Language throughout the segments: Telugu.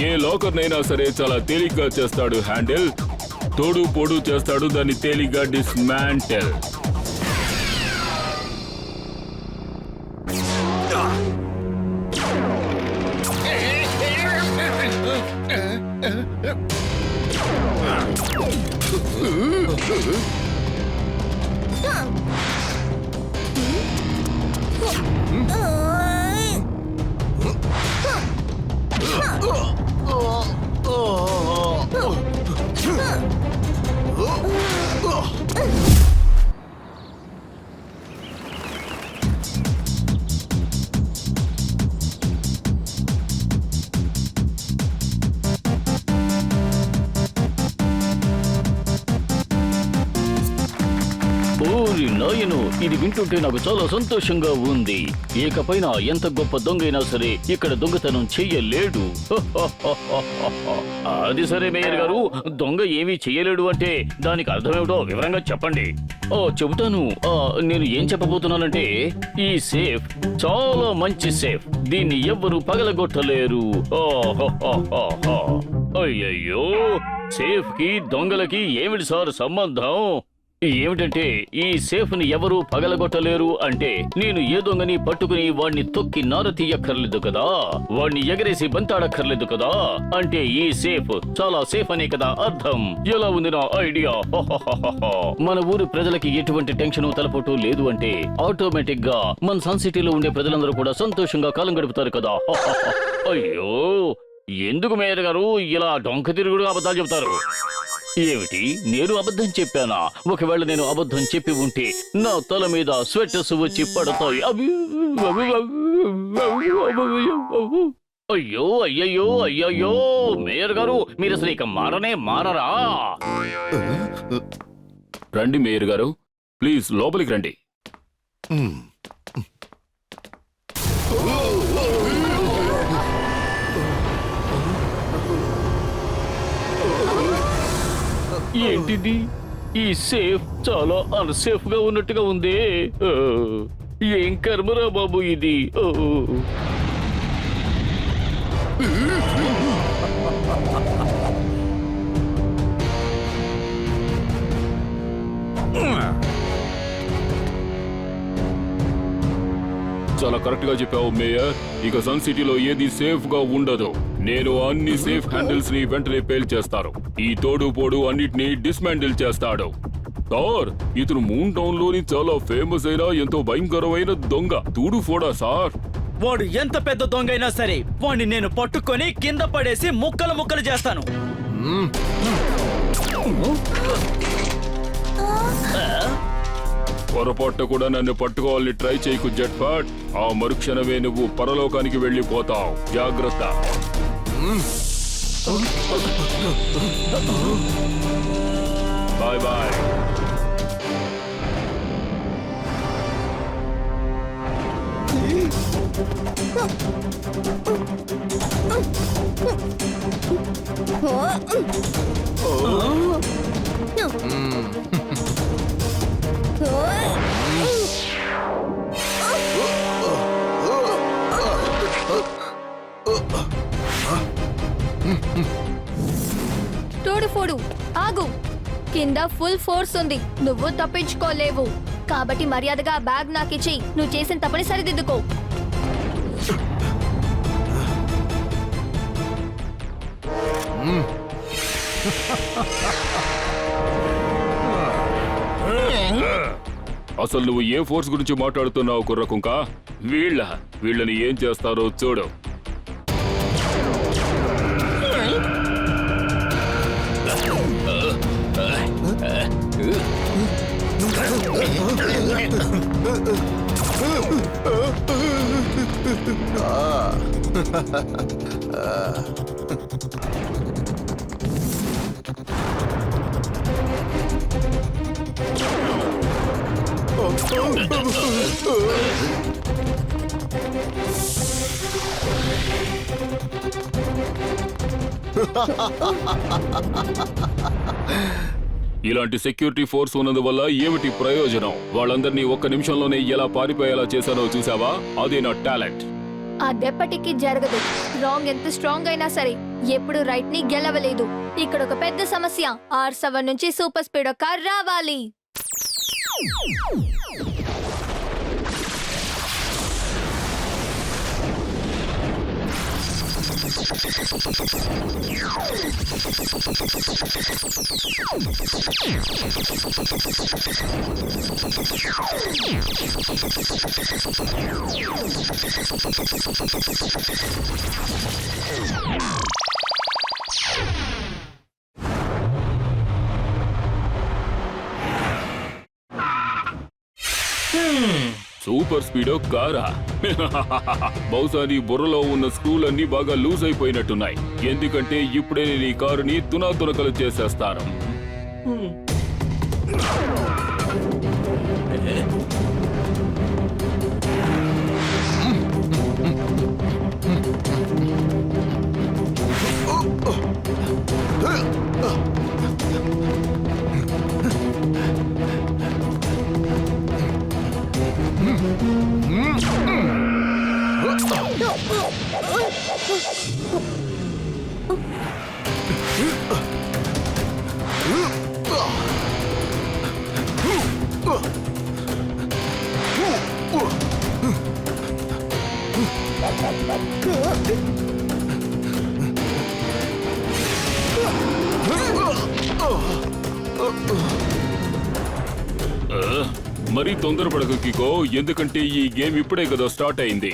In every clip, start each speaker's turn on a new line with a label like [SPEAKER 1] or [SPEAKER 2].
[SPEAKER 1] ఏ లాకర్నైనా సరే చాలా తేలిగ్గా చేస్తాడు హ్యాండిల్. తోడు పొడు చేస్తాడు దాన్ని తేలిగ్గా డిస్మాంటెల్.
[SPEAKER 2] నాయను, ఇది వింటుంటే నాకు చాలా సంతోషంగా ఉంది. ఏకపైన ఎంత గొప్ప దొంగైనా సరే ఇక్కడ దొంగతనం చెయ్యలేడు. అది సరే మేయర్ గారు, దొంగ ఏమీ చెయ్యలేడు అంటే దానికి అర్థమేమిటో వివరంగా చెప్పండి. చెబుతాను. నేను ఏం చెప్పబోతున్నానంటే ఈ సేఫ్ చాలా మంచి సేఫ్. దీన్ని ఎవ్వరూ పగలగొట్టలేరు. అయ్యయ్యో, సేఫ్ కి దొంగలకి ఏమిటి సార్ సంబంధం? ఏమిటంటే ఈ సేఫ్ ని ఎవరూ పగలగొట్టలేరు అంటే నేను ఏ దొంగని పట్టుకుని వాణ్ణి తొక్కి నార తీయక్కర్లేదు కదా, వాణ్ణి ఎగరేసి బంతాడక్కర్లేదు కదా. అంటే ఈ సేఫ్ చాలా సేఫ్ అనే కదా అర్థం. ఎలా ఉంది నా ఐడియా? మన ఊరి ప్రజలకి ఎటువంటి టెన్షన్ తలపోటు లేదు అంటే ఆటోమేటిక్ గా మన సన్ సిటీలో ఉండే ప్రజలందరూ కూడా సంతోషంగా కాలం గడుపుతారు కదా. అయ్యో, ఎందుకు మేయర్ గారు ఇలా డొంక తిరుగుడు అబద్ధాలు చెబుతారు? ఏమిటి, నేను అబద్ధం చెప్పానా? ఒకవేళ నేను అబద్ధం చెప్పి ఉంటే నా తల మీద స్వెటర్స్ వచ్చి పడతాయి. అయ్యో అయ్యయ్యో అయ్యయ్యో, మేయర్ గారు మీరు అసలు ఇక మారరా?
[SPEAKER 1] రండి మేయర్ గారు, ప్లీజ్ లోపలికి రండి.
[SPEAKER 2] ఏంటిది? ఈ సేఫ్ చాలా అన్సేఫ్ గా ఉన్నట్టుగా ఉంది. ఏం కర్మరా బాబు ఇది?
[SPEAKER 1] చాలా కరెక్ట్ గా చెప్పావు మేయర్. ఇక సన్ సిటీలో ఏది సేఫ్ గా ఉండదు. నేను అన్ని సేఫ్ హ్యాండిల్స్ ని వెంటనే పేల్ చేస్తాను. ఈ తోడు పోడు అన్నిటినీ డిస్మాండిల్ చేస్తాడు. సార్, ఇతను మూన్ టౌన్ లోని చాలా ఫేమస్ అయిన ఎంతో భయంకరమైన దొంగ తూడు ఫోడా సార్.
[SPEAKER 3] వాడు ఎంత పెద్ద దొంగ అయినా సరే వాడిని నేను పట్టుకొని కింద పడేసి ముక్కలు ముక్కలు చేస్తాను.
[SPEAKER 1] పొరపాటు కూడా నన్ను పట్టుకోవాలని ట్రై చేయకు జట్పాట్. ఆ మరుక్షణమే నువ్వు పరలోకానికి వెళ్ళిపోతావు. జాగ్రత్త. Bye bye.
[SPEAKER 4] తోడుఫోడు ఆగు. కింద ఫుల్ ఫోర్స్ ఉంది, నువ్వు తప్పించుకోలేవు. కాబట్టి మర్యాదగా బ్యాగ్ నాకిచ్చి నువ్వు చేసిన తప్పని సరిదిద్దుకో.
[SPEAKER 1] అసలు నువ్వు ఏ ఫోర్స్ గురించి మాట్లాడుతున్నావు కుర్రకుంక? వీళ్ళని ఏం చేస్తారో చూడు. ఇలాంటి సెక్యూరిటీ ఫోర్స్ ఉన్నందువల్ల ఏమిటి ప్రయోజనం? వాళ్ళందరినీ ఒక్క నిమిషంలోనే ఎలా పారిపోయేలా చేశానో చూసావా? అదే నా టాలెంట్.
[SPEAKER 4] అదెప్పటికీ జరగదు. రాంగ్ ఎంత స్ట్రాంగ్ అయినా సరే ఎప్పుడు రైట్ ని గెలవలేదు. ఇక్కడ ఒక పెద్ద సమస్య. R7 నుంచి సూపర్ స్పీడో కార్ రావాలి.
[SPEAKER 1] సూపర్ స్పీడో కారా? బహుశా నీ బుర్రలో ఉన్న స్క్రూలు అన్ని బాగా లూజ్ అయిపోయినట్టున్నాయి. ఎందుకంటే ఇప్పుడే నేను ఈ కారుని తునాతునకలు చేసేస్తాను. మరీ తొందరపడకు కికో, ఎందుకంటే ఈ గేమ్ ఇప్పుడే కదా స్టార్ట్ అయింది.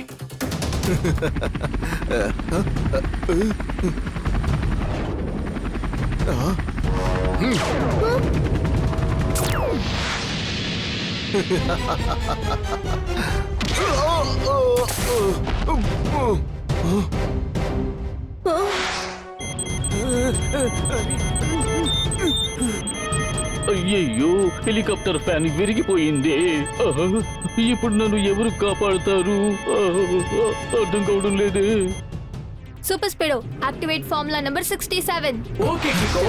[SPEAKER 2] అయ్యయ్యో, హెలికాప్టర్ ఫ్యాన్ విరిగిపోయింది. ఇప్పుడు నన్ను ఎవరు కాపాడుతారు? అర్థం కావడం లేదే.
[SPEAKER 4] Super speedo activate formula number 67.
[SPEAKER 3] Okay Kiko.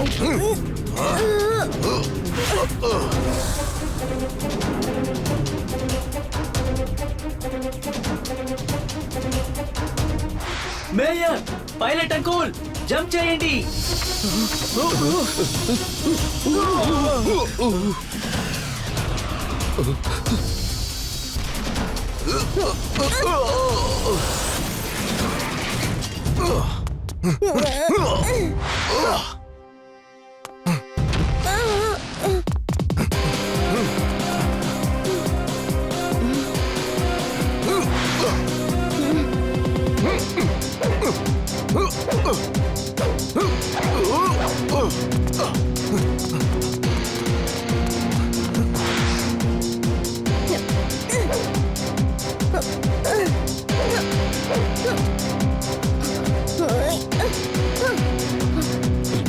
[SPEAKER 3] Mayor, pilot uncle, jump చేయండి.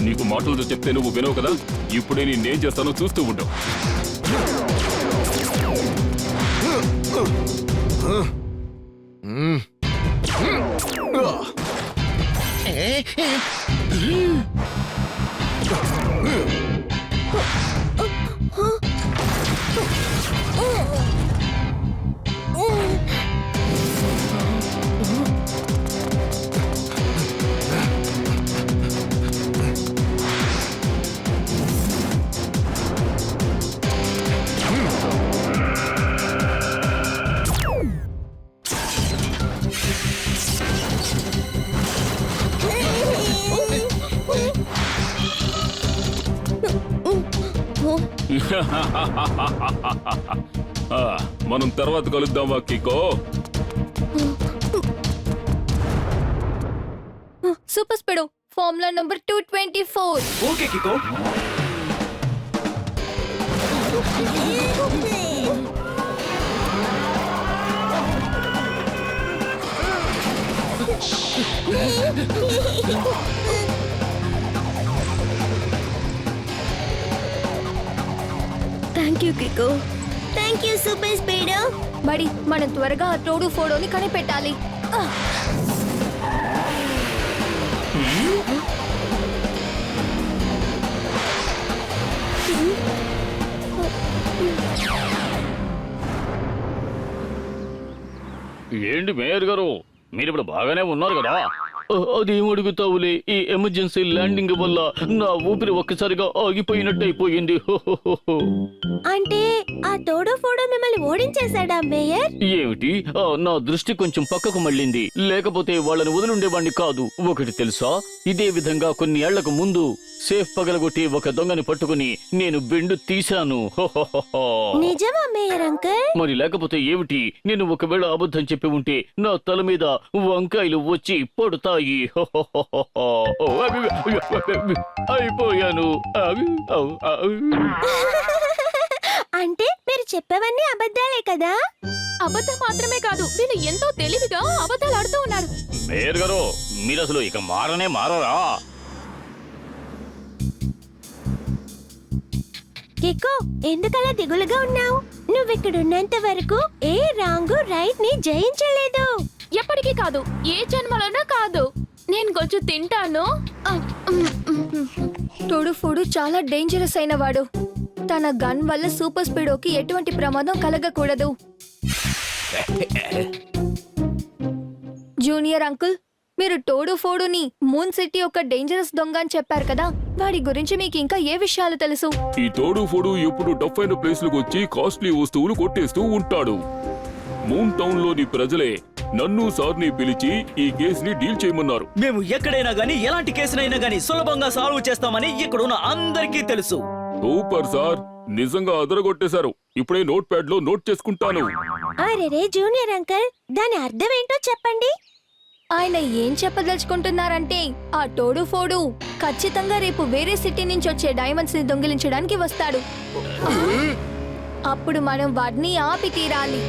[SPEAKER 1] నీకు మాటలతో చెప్తే నువ్వు వినవు కదా. ఇప్పుడే నేనేం చేస్తానో చూస్తూ ఉండవు. మనం తర్వాత కలుద్దాం Kiko.
[SPEAKER 4] Super speedo formula number 224.
[SPEAKER 3] Okay Kiko.
[SPEAKER 5] Thank you Kiko. Thank you super speedo.
[SPEAKER 4] Buddy, మనం త్వరగా ఆ తోడు ఫోడోని కనిపెట్టాలి.
[SPEAKER 2] ఏంటి మేయర్ గారు, మీరు ఇప్పుడు బాగానే ఉన్నారు కదా? అదేం అడుగుతావులే, ఈ ఎమర్జెన్సీ ల్యాండింగ్ వల్ల నా ఊపిరి ఒక్కసారిగా ఆగిపోయినట్టయిపోయింది.
[SPEAKER 5] అంటే ఆ తోడు ఫోడు మిమ్మల్ని ఓడించేశాడా మేయర్?
[SPEAKER 2] ఏమిటి? నా దృష్టి కొంచెం పక్కకు మళ్ళింది, లేకపోతే వాళ్ళని వదిలుండేవాణ్ణి కాదు. ఒకటి తెలుసా, ఇదే విధంగా కొన్ని ఏళ్లకు ముందు సేఫ్ పగలగొట్టి ఒక దొంగని పట్టుకుని నేను బెండు తీశాను.
[SPEAKER 5] నిజమా మేయర్ అంకుల్?
[SPEAKER 2] మరి లేకపోతే ఏమిటి? నేను ఒకవేళ అబద్ధం చెప్పి ఉంటే నా తల మీద వంకాయలు వచ్చి పడుతాయి. అయిపోయాను.
[SPEAKER 5] అంటే మీరు చెప్పేవన్నీ అబద్ధాలే కదా?
[SPEAKER 4] అబద్ధం మాత్రమే కాదు, వీళ్ళు ఎంతో తెలివిగా అబద్ధాలు ఆడుతూ ఉన్నారు.
[SPEAKER 2] మేయర్ గారు, మీరు అసలు ఇక మారరా?
[SPEAKER 5] కిక్కో, ఎందుకలా దిగులుగా ఉన్నావు? నువ్విక్కడున్నంత వరకు ఏ రాంగు రైట్ ని జయించలేదు.
[SPEAKER 4] ఎప్పటికీ కాదు, ఏ జన్మలోనూ కాదు. నేను కొంచెం తింటాను. తోడు ఫోడు చాలా డేంజరస్ అయిన వాడు. తన గన్ వల్ల సూపర్ స్పీడోకి ఎటువంటి ప్రమాదం కలగకూడదు. జూనియర్ అంకుల్, మీరు టోడు ఫోడుని మూన్ సిటీ ఒక డేంజరస్ దొంగ అని చెప్పారు కదా, వాడి గురించి మీకు ఇంకా ఏ విషయాలు తెలుసు?
[SPEAKER 1] ఈ తోడు ఫోడు ఎప్పుడు టఫ్ అయిన ప్లేస్లకు వచ్చి కాస్ట్లీ వస్తువులు కొట్టేస్తూ ఉంటాడు. మూన్ టౌన్ లోని ప్రజలే నన్ను సార్ని పిలిచి ఈ కేసుని డీల్ చేయమన్నారు.
[SPEAKER 3] మేము ఎక్కడైనా గానీ ఎలాంటి కేసునైనా గానీ సులభంగా సాల్వ్ చేస్తామని ఇక్కడున్న అందరికీ తెలుసు.
[SPEAKER 1] సూపర్ సార్, నిజంగా అదరగొట్టేశారు. ఇప్పుడే నోట్ ప్యాడ్ లో నోట్ చేసుకుంటాను.
[SPEAKER 5] అరే జూనియర్ అంకుల్, దాని అర్థం ఏంటో చెప్పండి.
[SPEAKER 4] ఆయన ఏం చెప్పదలుచుకుంటున్నారంటే, ఆ టోడు ఫోడు ఖచ్చితంగా రేపు వేరే సిటీ నుంచి వచ్చే డైమండ్స్ ని దొంగిలించడానికి వస్తాడు. అప్పుడు మనం వాడిని ఆపి తీరాలి.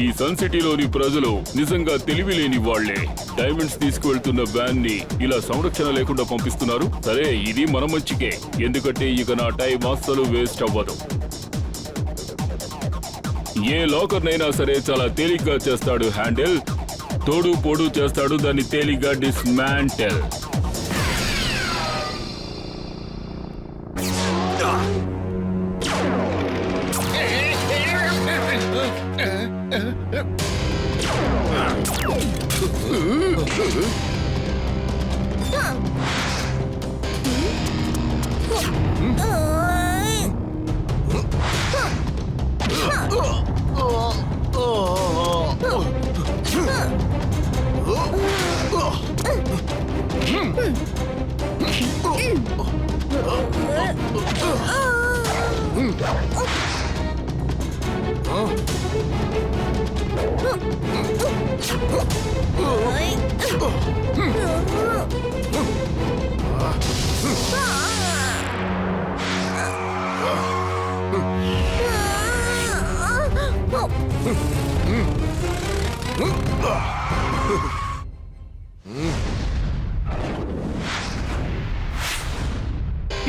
[SPEAKER 1] ఈ సన్ సిటీలోని ప్రజలు నిజంగా తెలివి లేని వాళ్లే. డైమండ్స్ తీసుకువెళ్తున్న వ్యాన్ ని ఇలా సంరక్షణ లేకుండా పంపిస్తున్నారు. సరే, ఇది మన మంచికే, ఎందుకంటే ఇక నా టైం అస్సలు వేస్ట్ అవ్వదు. ఏ లాకర్ నైనా సరే చాలా తేలిగ్గా చేస్తాడు హ్యాండిల్. తోడు పొడు చేస్తాడు దాన్ని తేలిగ్గా డిస్మాంటెల్.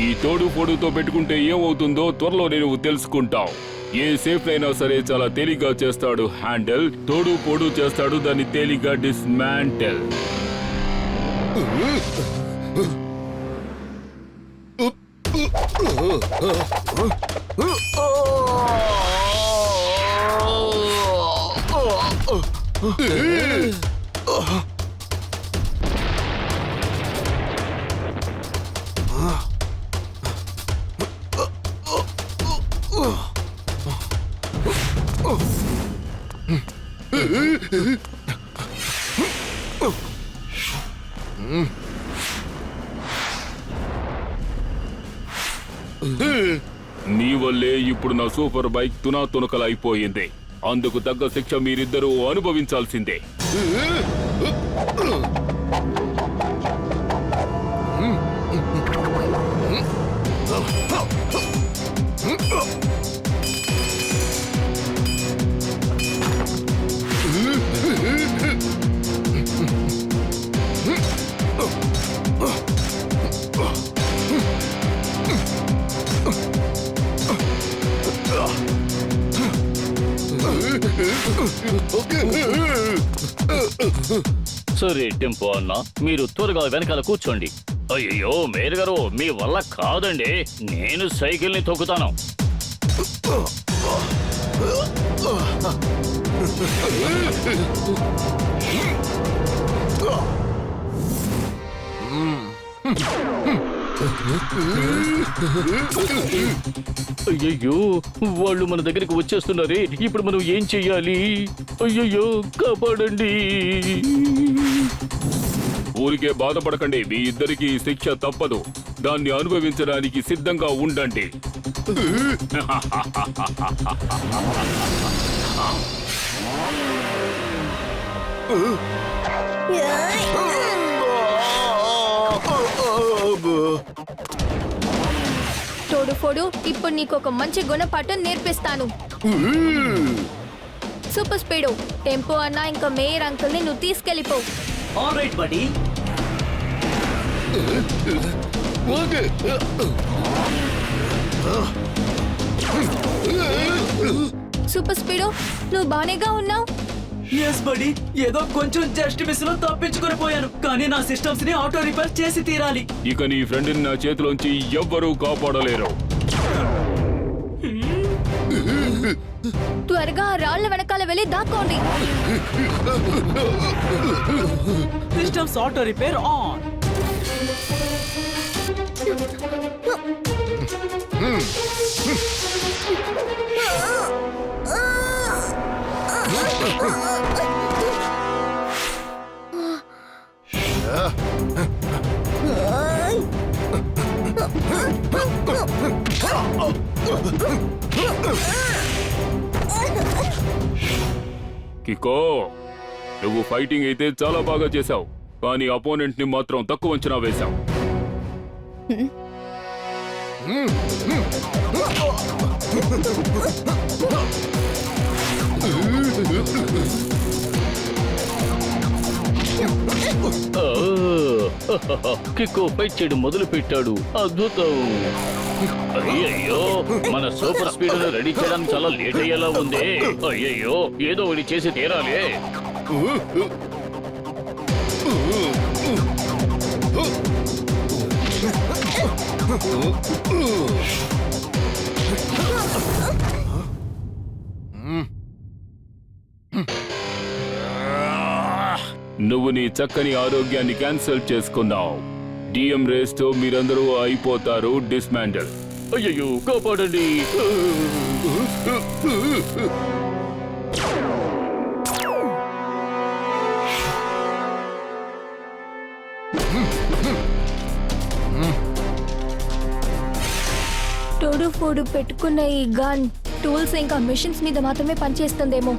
[SPEAKER 1] ఈ తోడు పొడుతో పెట్టుకుంటే ఏమవుతుందో త్వరలో నేను తెలుసుకుంటావు. ఏ సేఫ్ అయినా సరే చాలా తేలిగ్గా చేస్తాడు హ్యాండిల్. తోడు పొడు చేస్తాడు దాన్ని తేలిగ్గా డిస్మాంటెల్. నీ వల్లే ఇప్పుడు నా సూపర్ బైక్ తునాతునకలైపోయింది. అందుకు తగ్గ శిక్ష మీరిద్దరూ అనుభవించాల్సిందే.
[SPEAKER 2] సరే టెంపో అన్న, మీరు త్వరగా వెనకాల కూర్చోండి. అయ్యో మేయర్ గారు, మీ వల్ల కాదండి, నేను సైకిల్ ని తొక్కుతాను. అయ్యయ్యో, వాళ్ళు మన దగ్గరికి వచ్చేస్తున్నారే, ఇప్పుడు మనం ఏం చెయ్యాలి? అయ్యయ్యో, కాపాడండి.
[SPEAKER 1] ఊరికే బాధపడకండి, మీ ఇద్దరికి శిక్ష తప్పదు. దాన్ని అనుభవించడానికి సిద్ధంగా ఉండండి.
[SPEAKER 4] తోడుఫోడు, ఇప్పుడు నీకు ఒక మంచి గుణపాఠం నేర్పిస్తాను. సూపర్ స్పీడు, టెంపో అన్న ఇంకా మేయర్ అంకుల్ ని నువ్వు తీసుకెళ్ళిపో.
[SPEAKER 3] Alright buddy.
[SPEAKER 4] సూపర్ స్పీడు, నువ్వు బానేగా ఉన్నావు.
[SPEAKER 3] ఎస్ బడీ, ఏదో కొంచెం జస్ట్ మిస్ లో తప్పించుకొని పోయాను, కానీ నా సిస్టమ్స్ ని ఆటో రిపేర్ చేసి తీరాలి.
[SPEAKER 1] ఇక నీ ఫ్రెండ్ని నా చేతిలోంచి ఎవ్వరూ కాపాడలేరు.
[SPEAKER 4] త్వరగా ఆ రాళ్ల వెనకాల వెళ్ళి దాక్కోండి.
[SPEAKER 3] Systems auto repair on.
[SPEAKER 1] Kiko, నువ్వు ఫైటింగ్ అయితే చాలా బాగా చేశావు, కానీ అపోనెంట్ ని మాత్రం తక్కువ అంచనా వేశావు.
[SPEAKER 2] కిక్కో ఫైట్ చేయడం మొదలు పెట్టాడు. అద్భుతం. అయ్యయ్యో, మన సూపర్ స్పీడ్ రెడీ చేయడానికి చాలా లేట్ అయ్యేలా ఉంది. అయ్యయ్యో, ఏదో ఒకటి చేసి తీరాలి.
[SPEAKER 1] నువ్వు నీ చక్కని ఆరోగ్యాన్ని క్యాన్సిల్ చేసుకున్నావు. డిఎం రేస్ తో మీరందరూ అయిపోతారు డిస్మాండల్.
[SPEAKER 2] అయ్యయ్యో, కాపాడండి.
[SPEAKER 4] తోడుఫోడు పెట్టుకున్న ఈ గన్ టూల్స్ ఇంకా మిషన్స్ మీద మాత్రమే పనిచేస్తుందేమో.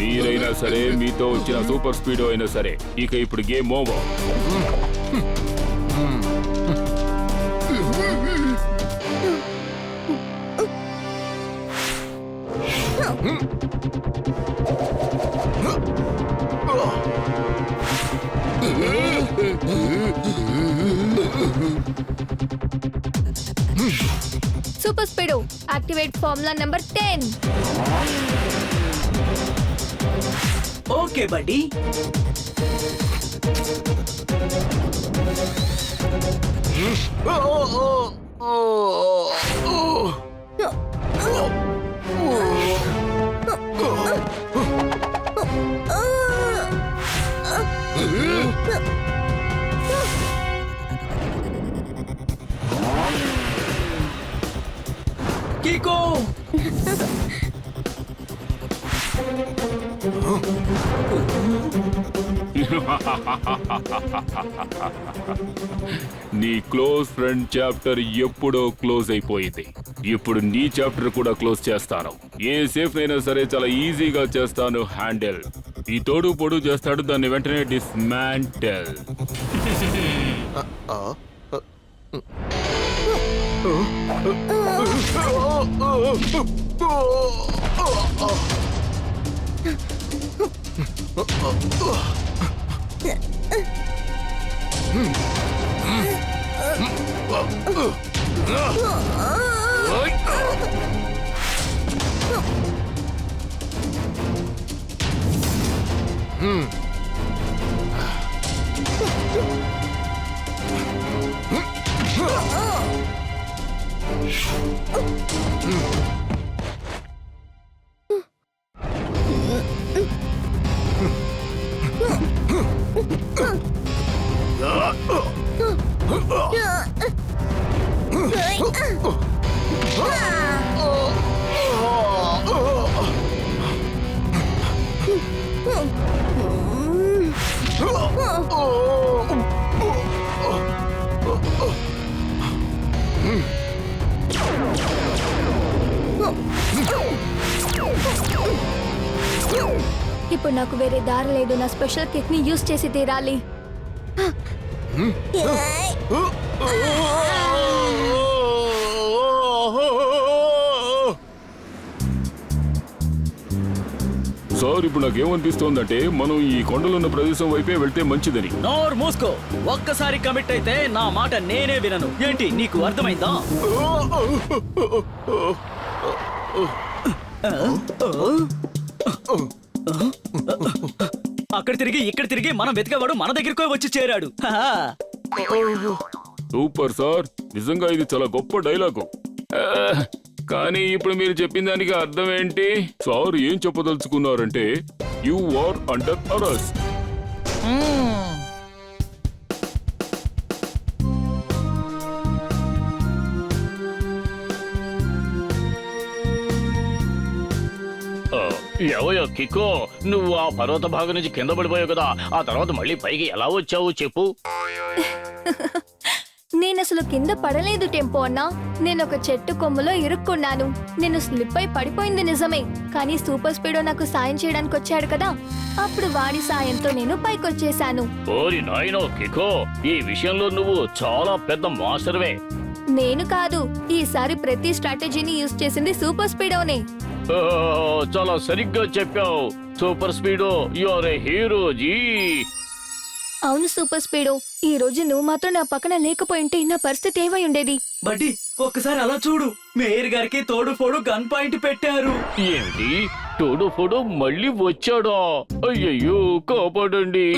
[SPEAKER 1] మీరైనా సరే, మీతో వచ్చిన సూపర్ స్పీడ్ అయినా సరే, ఇక ఇప్పుడు game over.
[SPEAKER 4] Super speed, activate formula number 10.
[SPEAKER 3] Okay బడ్డీ. కికో,
[SPEAKER 1] నీ క్లోజ్ ఫ్రెండ్ చాప్టర్ ఎప్పుడో క్లోజ్ అయిపోయింది. ఇప్పుడు నీ చాప్టర్ కూడా క్లోజ్ చేస్తాను. ఏ సేఫ్ అయినా సరే చాలా ఈజీగా చేస్తాను హ్యాండిల్. ఈ తోడు పొడు చేస్తాడు, దాన్ని వెంటనే డిస్మాంటల్.
[SPEAKER 4] ఇప్పుడు నాకు వేరే దారి లేదు. నా స్పెషల్ కిట్ ని యూజ్ చేసి తీరాలి.
[SPEAKER 1] సార్ ఇప్పుడు నాకేమనిపిస్తోందంటే మనం ఈ కొండలున్న ప్రదేశం వైపే వెళ్తే మంచిదని.
[SPEAKER 3] నోర్ మూసుకో. ఒక్కసారి కమిట్ అయితే నా మాట నేనే వినను. ఏంటి నీకు అర్థమైందా? అక్కడ తిరిగి ఇక్కడ తిరిగి మనం వెతికేవాడు మన దగ్గరికి వచ్చి చేరాడు. హహా.
[SPEAKER 1] సూపర్ సార్, నిజంగా ఇది చాలా గొప్ప డైలాగు. కానీ ఇప్పుడు మీరు చెప్పిన దానికి అర్థం ఏంటి? సార్ ఏం చెప్పదలుచుకున్నారంటే యు ఆర్ అండర్ అరెస్ట్.
[SPEAKER 2] ఎవయో కిక్కో, నువ్వు ఆ పర్వత భాగం నుంచి కింద పడిపోయావు కదా, ఆ తర్వాత మళ్ళీ పైకి ఎలా వచ్చావు చెప్పు.
[SPEAKER 4] నేను అసలు కింద పడలేదు టెంపో అన్నా. నేను ఒక చెట్టు కొమ్మలో ఇరుక్కున్నాను. నేను స్లిప్ అయి పడిపోయింది నిజమే, కానీ సూపర్ స్పీడో నాకు సాయం చేయడానికి వచ్చాడు కదా, అప్పుడు వాడి సాయంతో నేను పైకొచ్చేశాను.
[SPEAKER 2] ఓరి నాయనో కిక్కో, ఈ విషయంలో నువ్వు చాలా పెద్ద మాస్టర్వే.
[SPEAKER 4] నేను కాదు, ఈసారి ప్రతి స్ట్రాటజీని యూజ్ చేసింది సూపర్ స్పీడోనే.
[SPEAKER 2] ఓ, చాలా సరిగ్గా చెప్పావు super Speedo, you are a hero ji.
[SPEAKER 4] అవును సూపర్ స్పీడో, ఈ రోజు నువ్వు మాత్రం నా పక్కన లేకపోయింటే నా పరిస్థితి ఏమై ఉండేది?
[SPEAKER 3] బడ్డీ ఒక్కసారి అలా చూడు. మేయర్ గారికి తోడు ఫోడు గన్ పాయింట్ పెట్టారు.
[SPEAKER 2] ఏమిటి, టోడు ఫోడు మళ్ళీ వచ్చాడా? అయ్యయ్యో కాపాడండి.